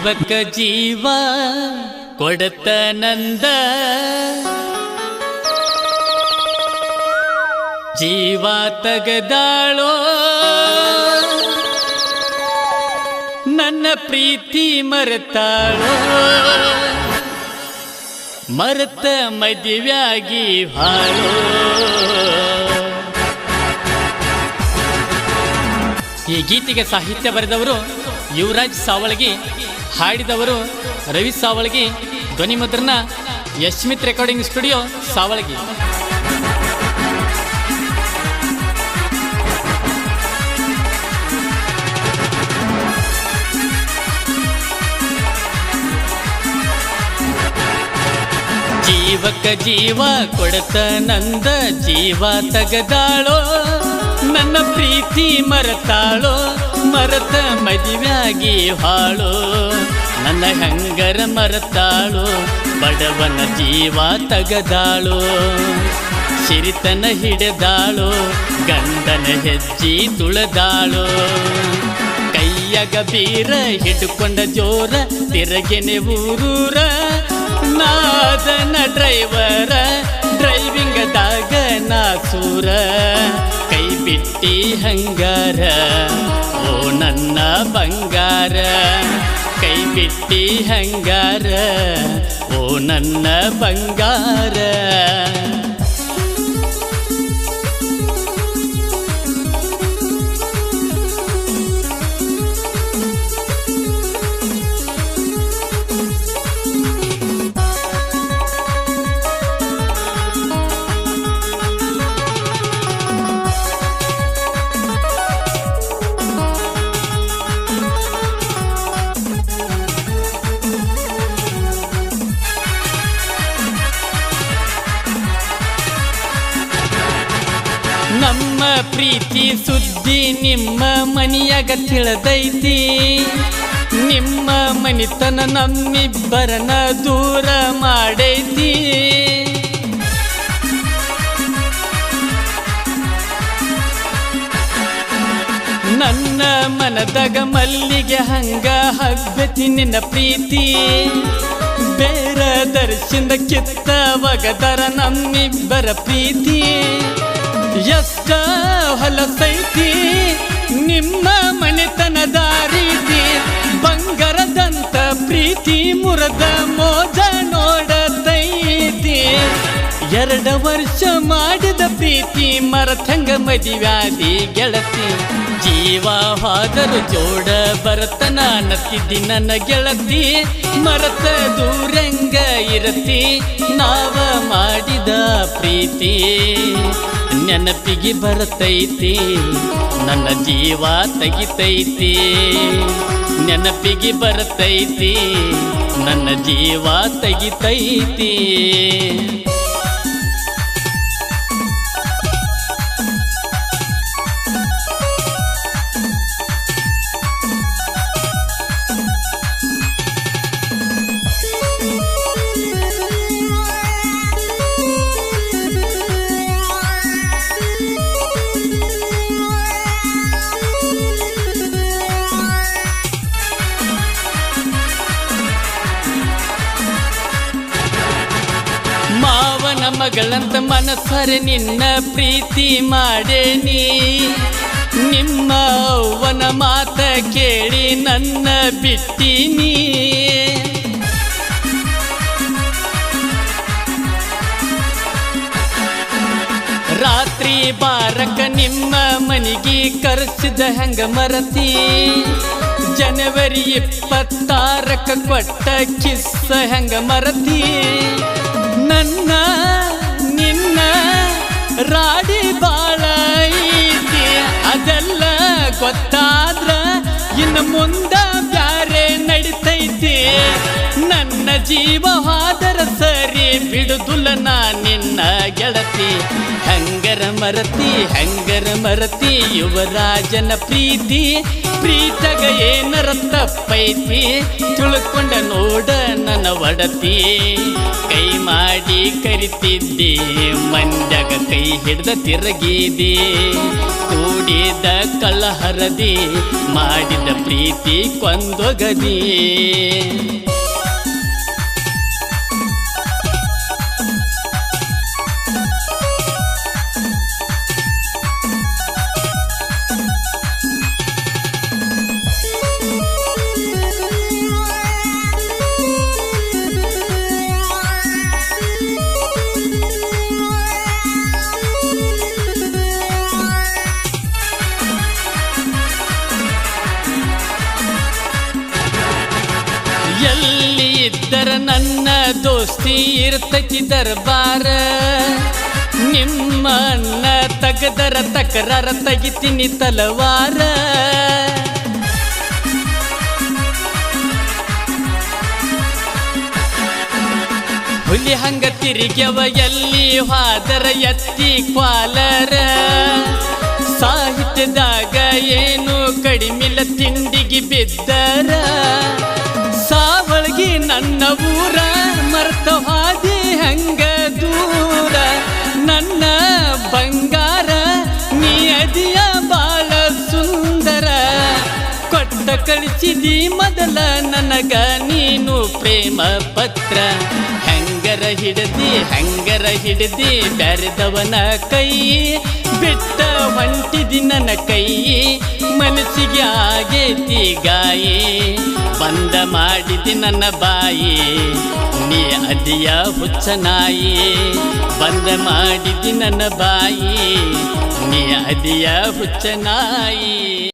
ಜೀವಕ ಜೀವ ಕೊಡತ ನಂದ ಜೀವ ತಗದಾಳೋ ನನ್ನ ಪ್ರೀತಿ ಮರೆತಾಳೋ ಮರೆತ ಮದುವೆಯಾಗಿ ಹಾಳೋ. ಈ ಗೀತೆಗೆ ಸಾಹಿತ್ಯ ಬರೆದವರು ಯುವರಾಜ್ ಸಾವಳಗಿ, ಹಾಡಿದವರು ರವಿ ಸಾವಳಗಿ, ಧ್ವನಿ ಮುದ್ರಣ ಯಶ್ಮಿತ್ ರೆಕಾರ್ಡಿಂಗ್ ಸ್ಟುಡಿಯೋ ಸಾವಳಗಿ. ಜೀವಕ ಜೀವ ಕೊಡತ ನಂದ ಜೀವ ತಗದಾಳೋ ನನ್ನ ಪ್ರೀತಿ ಮರೆತಾಳೋ ಮರೆತ ಮದುವೆಯಾಗಿ ಹಾಳೋ. ನನ್ನ ಹಂಗರ ಮರೆತಾಳೋ ಬಡವನ ಜೀವ ತಗದಾಳೋ ಸಿರಿತನ ಹಿಡಿದಾಳೋ ಗಂಡನ ಹೆಜ್ಜಿ ತುಳದಾಳೋ. ಕೈಯಾಗ ಬೀರ ಹಿಡ್ಕೊಂಡ ಜೋರ ತಿರಗೆನೆ ಊರೂರ ನಾದನ ಡ್ರೈವರ ಡ್ರೈವಿಂಗದಾಗ ನಾ ಸೂರ. ಕೈ ಬಿಟ್ಟಿ ಹಂಗಾರ ಓ ನನ್ನ ಬಂಗಾರ, ಕೈ ಬಿಟ್ಟಿ ಹಂಗಾರ ಓ ನನ್ನ ಬಂಗಾರ. ನಮ್ಮ ಪ್ರೀತಿ ಸುದ್ದಿ ನಿಮ್ಮ ಮನೆಯಾಗ ತಿಳಿದೈತಿ, ನಿಮ್ಮ ಮನಿತನ ನಮ್ಮಿಬ್ಬರನ ದೂರ ಮಾಡೈತಿ. ನನ್ನ ಮನದಾಗ ಮಲ್ಲಿಗೆ ಹಂಗ ಹಬ್ಬತಿ ನಿನ್ನ ಪ್ರೀತಿ, ಬೇರ ದರ್ಶಿಂದ ಕಿತ್ತ ಒಗದರ ನಮ್ಮಿಬ್ಬರ ಪ್ರೀತಿ. ಎಷ್ಟ ಹೊಲಸೈತಿ ನಿಮ್ಮ ಮನೆತನದ ರೀತಿ, ಬಂಗಾರದಂತ ಪ್ರೀತಿ ಮುರದ ಮೋಜ ನೋಡತೈತಿ. 2 ವರ್ಷ ಮಾಡಿದ ಪ್ರೀತಿ ಮರತಂಗ ಮದುವ್ಯಾದಿ ಗೆಳತಿ. ಜೀವ ಹೋದರು ಜೋಡ ಬರತನ ನತ್ತಿದ್ದಿ ನನ್ನ ಗೆಳತಿ, ಮರತ ದೂರಂಗ ಇರತಿ ನಾವ ಮಾಡಿದ ಪ್ರೀತಿ. ನೆನಪಿಗೆ ಬರತೈತಿ ನನ್ನ ಜೀವ ತೆಗಿತೈತಿ, ನೆನಪಿಗೆ ಬರತೈತಿ ನನ್ನ ಜೀವ ತೆಗಿತೈತಿ. ಮಾವನ ಮಗಳಂತ ಮನಸ್ಸರೆ ನಿನ್ನ ಪ್ರೀತಿ ಮಾಡೇನಿ, ನಿಮ್ಮ ಅವ್ವನ ಮಾತ ಕೇಳಿ ನನ್ನ ಬಿಟ್ಟಿನಿ. ರಾತ್ರಿ ಬಾರಕ ನಿಮ್ಮ ಮನಿಗೆ ಕರೆಸಿದ ಹೆಂಗ ಮರತಿ, ಜನವರಿ 26 ಕೊಟ್ಟ ಕಿಸ್ಸ ಹೆಂಗ ಮರತಿ. ನನ್ನ ನಿನ್ನ ರಾಡಿ ಬಾಳ ಐತಿ ಅದೆಲ್ಲ ಗೊತ್ತಾದ್ರ ಇನ್ನು ಮುಂದ ಬ್ಯಾರೆ ನಡಿತೈತಿ. ನನ್ನ ಜೀವ ಹಾದರ ಸರಿ ಬಿಡುದುಲ್ಲ ನಾ ನಿನ್ನ ಗೆಳತಿ. ಹೆಂಗರ ಮರತಿ ಯುವರಾಜನ ಪ್ರೀತಿ. ಪ್ರೀತಗ ಏನರ ತಪ್ಪೈತಿ ತಿಳ್ಕೊಂಡ ನೋಡ ನನ್ನ ಒಡತಿ. ಕೈ ಮಾಡಿ ಕರಿತಿದ್ದೆ ಮಂಡ್ಯಾಗ ಕೈ ಹಿಡ್ದ ತಿರುಗಿದೆ. ಕೂಡಿದ ಕಳ್ಳಹರದಿ ಮಾಡಿದ ಪ್ರೀತಿ ಕೊಂದೊಗದಿ. ಎಲ್ಲಿ ಇದ್ದರ ನನ್ನ ದೋಸ್ತಿ ಇರ್ತೈತಿ ದರ್ಬಾರ. ನಿಮ್ಮ ಅನ್ನ ತಗದರ ತಕರಾರ ತೆಗಿತೀನಿ ತಲವಾರ. ಹುಲಿ ಹಂಗ ತಿರುಗ್ಯವ ಎಲ್ಲಿ ಹಾದರ ಎತ್ತಿ ಕ್ವಾಲರ. ಸಾಹಿತ್ಯದಾಗ ಏನು ಕಡಿಮಿಲ್ಲ ತಿಂಡಿಗೆ ಬಿದ್ದರ. ಸಾವಳ್ಗಿ ನನ್ನ ಊರ ಮರ್ತ ಹಾದಿ ಹಂಗ ದೂರ. ನನ್ನ ಬಂಗಾರ ನೀ ಅದಿಯ ಬಾಳ ಸುಂದರ. ಕೊಟ್ಟ ಕಳಿಸಿದಿ ಮೊದಲ ನನಗ ನೀನು ಪ್ರೇಮ ಪತ್ರ. ಹೆಂಗರ ಹಿಡದಿ ಬ್ಯಾರೆದವನ ಕೈ ಬಿಟ್ಟ ಹೊಂಟಿದಿ ನನ್ನ ಕೈ. ಮನಸ್ಸಿಗೆ ಆಗೇತಿ ಗಾಯಿ ಬಂದ ಮಾಡಿದಿ ನನ್ನ ಬಾಯಿ. ನೀ ಅದಿಯ ಹುಚ್ಚ ನಾಯಿ ಬಂದ ಮಾಡಿದಿ ನನ್ನ ಬಾಯಿ. ನೀ ಅದಿಯ ಹುಚ್ಚ ನಾಯಿ.